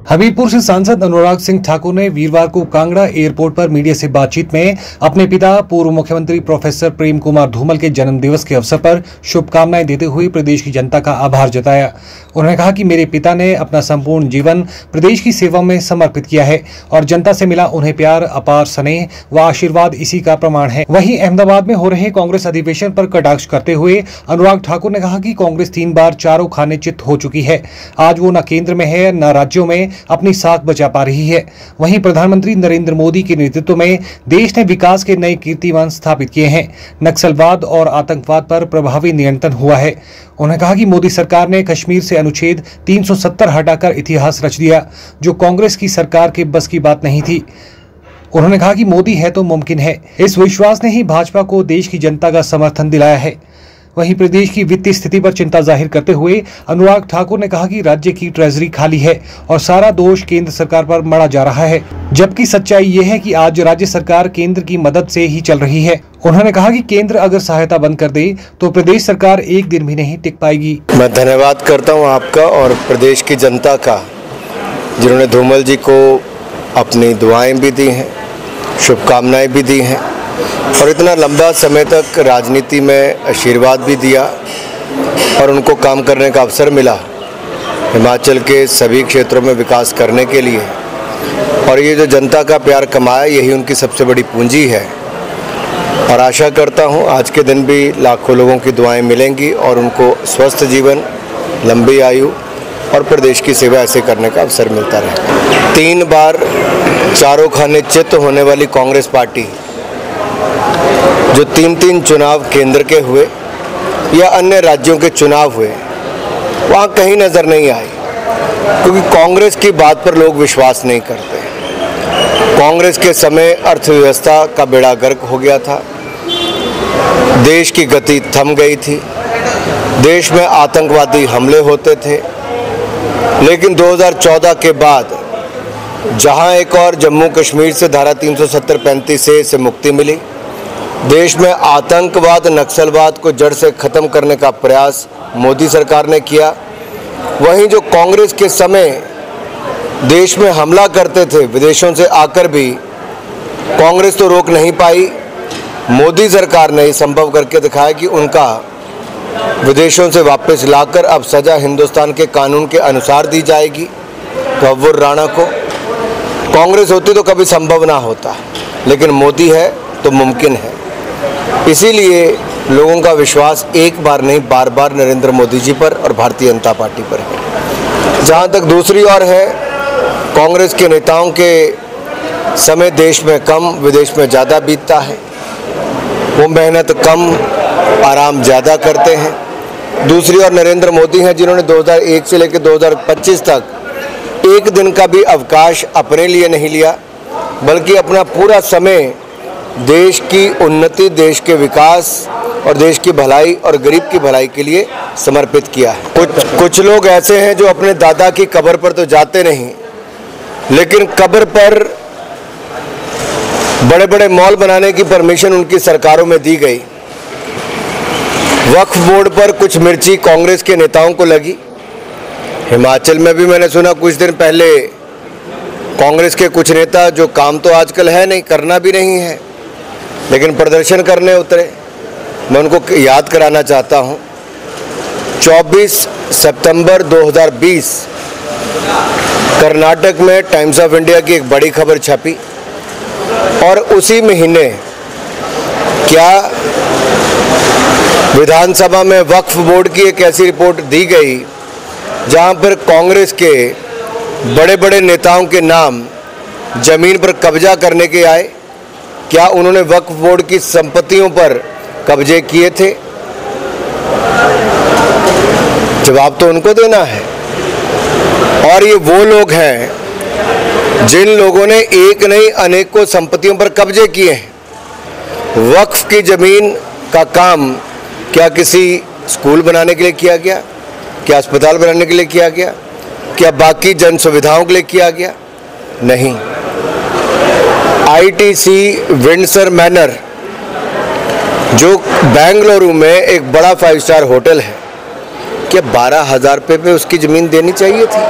हमीरपुर से सांसद अनुराग सिंह ठाकुर ने वीरवार को कांगड़ा एयरपोर्ट पर मीडिया से बातचीत में अपने पिता पूर्व मुख्यमंत्री प्रोफेसर प्रेम कुमार धूमल के जन्म दिवस के अवसर पर शुभकामनाएं देते हुए प्रदेश की जनता का आभार जताया। उन्होंने कहा कि मेरे पिता ने अपना संपूर्ण जीवन प्रदेश की सेवा में समर्पित किया है और जनता से मिला उन्हें प्यार, अपार स्नेह व आशीर्वाद इसी का प्रमाण है। वहीं अहमदाबाद में हो रहे कांग्रेस अधिवेशन पर कटाक्ष करते हुए अनुराग ठाकुर ने कहा कि कांग्रेस 3 बार चारों खाने चित हो चुकी है। आज वो न केंद्र में है न राज्यों में अपनी साख बचा पा रही है। वहीं प्रधानमंत्री नरेंद्र मोदी के नेतृत्व में देश ने विकास के नए कीर्तिमान स्थापित किए हैं। नक्सलवाद और आतंकवाद पर प्रभावी नियंत्रण हुआ है। उन्होंने कहा कि मोदी सरकार ने कश्मीर से अनुच्छेद 370 हटाकर इतिहास रच दिया, जो कांग्रेस की सरकार के बस की बात नहीं थी। उन्होंने कहा कि मोदी है तो मुमकिन है। इस विश्वास ने ही भाजपा को देश की जनता का समर्थन दिलाया है। वहीं प्रदेश की वित्तीय स्थिति पर चिंता जाहिर करते हुए अनुराग ठाकुर ने कहा कि राज्य की ट्रेजरी खाली है और सारा दोष केंद्र सरकार पर मढ़ा जा रहा है, जबकि सच्चाई ये है कि आज राज्य सरकार केंद्र की मदद से ही चल रही है। उन्होंने कहा कि केंद्र अगर सहायता बंद कर दे तो प्रदेश सरकार एक दिन भी नहीं टिक पाएगी। मैं धन्यवाद करता हूं आपका और प्रदेश की जनता का, जिन्होंने धूमल जी को अपनी दुआएं भी दी हैं, शुभकामनाएं भी दी हैं और इतना लंबा समय तक राजनीति में आशीर्वाद भी दिया और उनको काम करने का अवसर मिला हिमाचल के सभी क्षेत्रों में विकास करने के लिए। और ये जो जनता का प्यार कमाया, यही उनकी सबसे बड़ी पूंजी है। और आशा करता हूँ आज के दिन भी लाखों लोगों की दुआएं मिलेंगी और उनको स्वस्थ जीवन, लंबी आयु और प्रदेश की सेवा ऐसे करने का अवसर मिलता रहे। 3 बार चारों खाने चित होने वाली कांग्रेस पार्टी, जो 3 चुनाव केंद्र के हुए या अन्य राज्यों के चुनाव हुए, वहाँ कहीं नज़र नहीं आई, क्योंकि कांग्रेस की बात पर लोग विश्वास नहीं करते। कांग्रेस के समय अर्थव्यवस्था का बेड़ा गर्क हो गया था, देश की गति थम गई थी, देश में आतंकवादी हमले होते थे। लेकिन 2014 के बाद जहां एक और जम्मू कश्मीर से धारा 370-35 से मुक्ति मिली, देश में आतंकवाद, नक्सलवाद को जड़ से ख़त्म करने का प्रयास मोदी सरकार ने किया। वहीं जो कांग्रेस के समय देश में हमला करते थे विदेशों से आकर भी, कांग्रेस तो रोक नहीं पाई। मोदी सरकार ने संभव करके दिखाया कि उनका विदेशों से वापस लाकर अब सज़ा हिंदुस्तान के कानून के अनुसार दी जाएगी। तब्बुर राणा को कांग्रेस होती तो कभी संभव ना होता, लेकिन मोदी है तो मुमकिन है। इसीलिए लोगों का विश्वास एक बार नहीं, बार बार नरेंद्र मोदी जी पर और भारतीय जनता पार्टी पर है। जहाँ तक दूसरी ओर है, कांग्रेस के नेताओं के समय देश में कम, विदेश में ज़्यादा बीतता है। वो मेहनत कम, आराम ज़्यादा करते हैं। दूसरी ओर नरेंद्र मोदी हैं, जिन्होंने 2001 से लेकर 2025 तक एक दिन का भी अवकाश अपने लिए नहीं लिया, बल्कि अपना पूरा समय देश की उन्नति, देश के विकास और देश की भलाई और गरीब की भलाई के लिए समर्पित किया है। कुछ लोग ऐसे हैं जो अपने दादा की कब्र पर तो जाते नहीं, लेकिन कब्र पर बड़े बड़े मॉल बनाने की परमिशन उनकी सरकारों में दी गई। वक्फ बोर्ड पर कुछ मिर्ची कांग्रेस के नेताओं को लगी। हिमाचल में भी मैंने सुना कुछ दिन पहले कांग्रेस के कुछ नेता, जो काम तो आजकल है नहीं, करना भी नहीं है, लेकिन प्रदर्शन करने उतरे। मैं उनको याद कराना चाहता हूं, 24 सितंबर 2020 कर्नाटक में टाइम्स ऑफ इंडिया की एक बड़ी खबर छपी और उसी महीने क्या विधानसभा में वक्फ बोर्ड की एक ऐसी रिपोर्ट दी गई जहां पर कांग्रेस के बड़े बड़े नेताओं के नाम जमीन पर कब्जा करने के आए। क्या उन्होंने वक्फ बोर्ड की संपत्तियों पर कब्जे किए थे? जवाब तो उनको देना है। और ये वो लोग हैं जिन लोगों ने एक नहीं अनेकों संपत्तियों पर कब्जे किए हैं। वक्फ की जमीन का काम क्या किसी स्कूल बनाने के लिए किया गया? क्या अस्पताल बनाने के लिए किया गया? क्या बाकी जन सुविधाओं के लिए किया गया? नहीं। आईटीसी विंडसर मैनर, जो बेंगलुरु में एक बड़ा 5 स्टार होटल है, क्या 12,000 रुपये पे उसकी ज़मीन देनी चाहिए थी?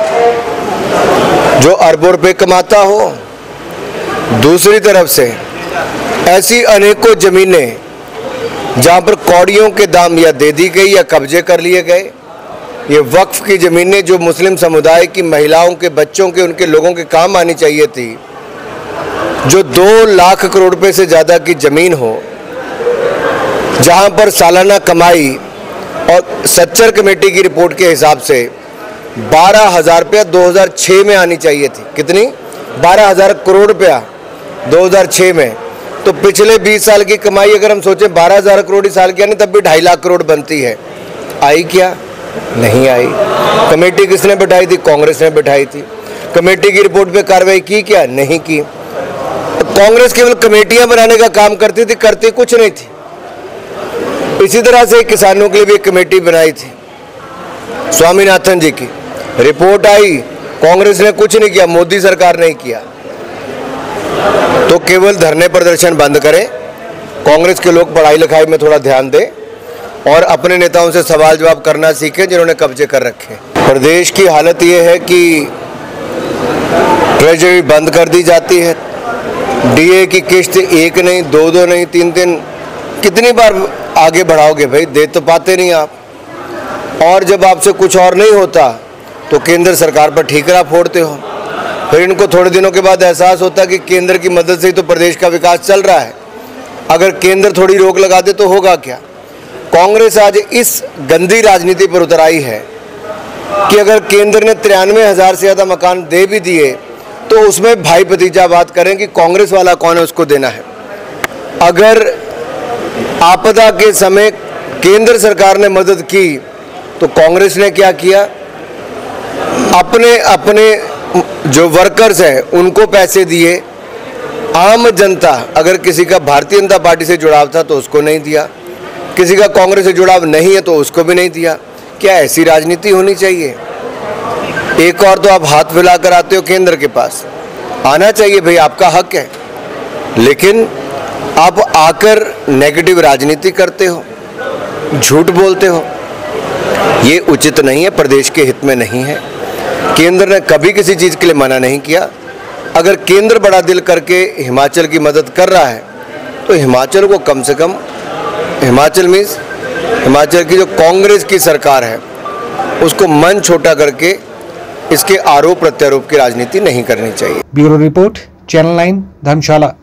जो अरबों रुपए कमाता हो, दूसरी तरफ से ऐसी अनेकों जमीनें जहां पर कौड़ियों के दाम या दे दी गई या कब्जे कर लिए गए। ये वक्फ की ज़मीनें जो मुस्लिम समुदाय की महिलाओं के, बच्चों के, उनके लोगों के काम आनी चाहिए थी, जो 2 लाख करोड़ रुपए से ज़्यादा की ज़मीन हो, जहां पर सालाना कमाई और सच्चर कमेटी की रिपोर्ट के हिसाब से 12,000 रुपया 2006 में आनी चाहिए थी। कितनी? 12,000 करोड़ रुपया 2006 में। तो पिछले 20 साल की कमाई अगर हम सोचें 12,000 करोड़ इस साल की आनी, तब भी 2.5 लाख करोड़ बनती है। आई क्या? नहीं आई। कमेटी किसने बैठाई थी? कांग्रेस ने बैठाई थी। कमेटी की रिपोर्ट पे कार्रवाई की क्या? नहीं की। कांग्रेस केवल कमेटियां बनाने का काम करती थी, करती कुछ नहीं थी। इसी तरह से किसानों के लिए भी एक कमेटी बनाई थी, स्वामीनाथन जी की। रिपोर्ट आई, कांग्रेस ने कुछ नहीं किया, मोदी सरकार ने किया। तो केवल धरने प्रदर्शन बंद करें, कांग्रेस के लोग पढ़ाई लिखाई में थोड़ा ध्यान दें और अपने नेताओं से सवाल जवाब करना सीखें जिन्होंने कब्जे कर रखे। प्रदेश की हालत ये है कि ट्रेजरी बंद कर दी जाती है, डीए की किस्त 1 नहीं, 2 नहीं, 3 कितनी बार आगे बढ़ाओगे भाई? दे तो पाते नहीं आप। और जब आपसे कुछ और नहीं होता तो केंद्र सरकार पर ठीकरा फोड़ते हो। फिर इनको थोड़े दिनों के बाद एहसास होता है कि केंद्र की मदद से ही तो प्रदेश का विकास चल रहा है, अगर केंद्र थोड़ी रोक लगा दे तो होगा क्या। कांग्रेस आज इस गंदी राजनीति पर उतर आई है कि अगर केंद्र ने 93,000 से ज़्यादा मकान दे भी दिए तो उसमें भाई भतीजा बात करें कि कांग्रेस वाला कौन है, उसको देना है। अगर आपदा के समय केंद्र सरकार ने मदद की तो कांग्रेस ने क्या किया? अपने अपने जो वर्कर्स हैं उनको पैसे दिए। आम जनता, अगर किसी का भारतीय जनता पार्टी से जुड़ाव था तो उसको नहीं दिया, किसी का कांग्रेस से जुड़ाव नहीं है तो उसको भी नहीं दिया। क्या ऐसी राजनीति होनी चाहिए? एक और तो आप हाथ फैलाकर आते हो केंद्र के पास, आना चाहिए भाई, आपका हक है, लेकिन आप आकर नेगेटिव राजनीति करते हो, झूठ बोलते हो। ये उचित नहीं है, प्रदेश के हित में नहीं है। केंद्र ने कभी किसी चीज़ के लिए मना नहीं किया। अगर केंद्र बड़ा दिल करके हिमाचल की मदद कर रहा है तो हिमाचल को कम से कम, हिमाचल की जो कांग्रेस की सरकार है उसको मन छोटा करके इसके आरोप प्रत्यारोप की राजनीति नहीं करनी चाहिए। ब्यूरो रिपोर्ट, चैनल 9, धर्मशाला।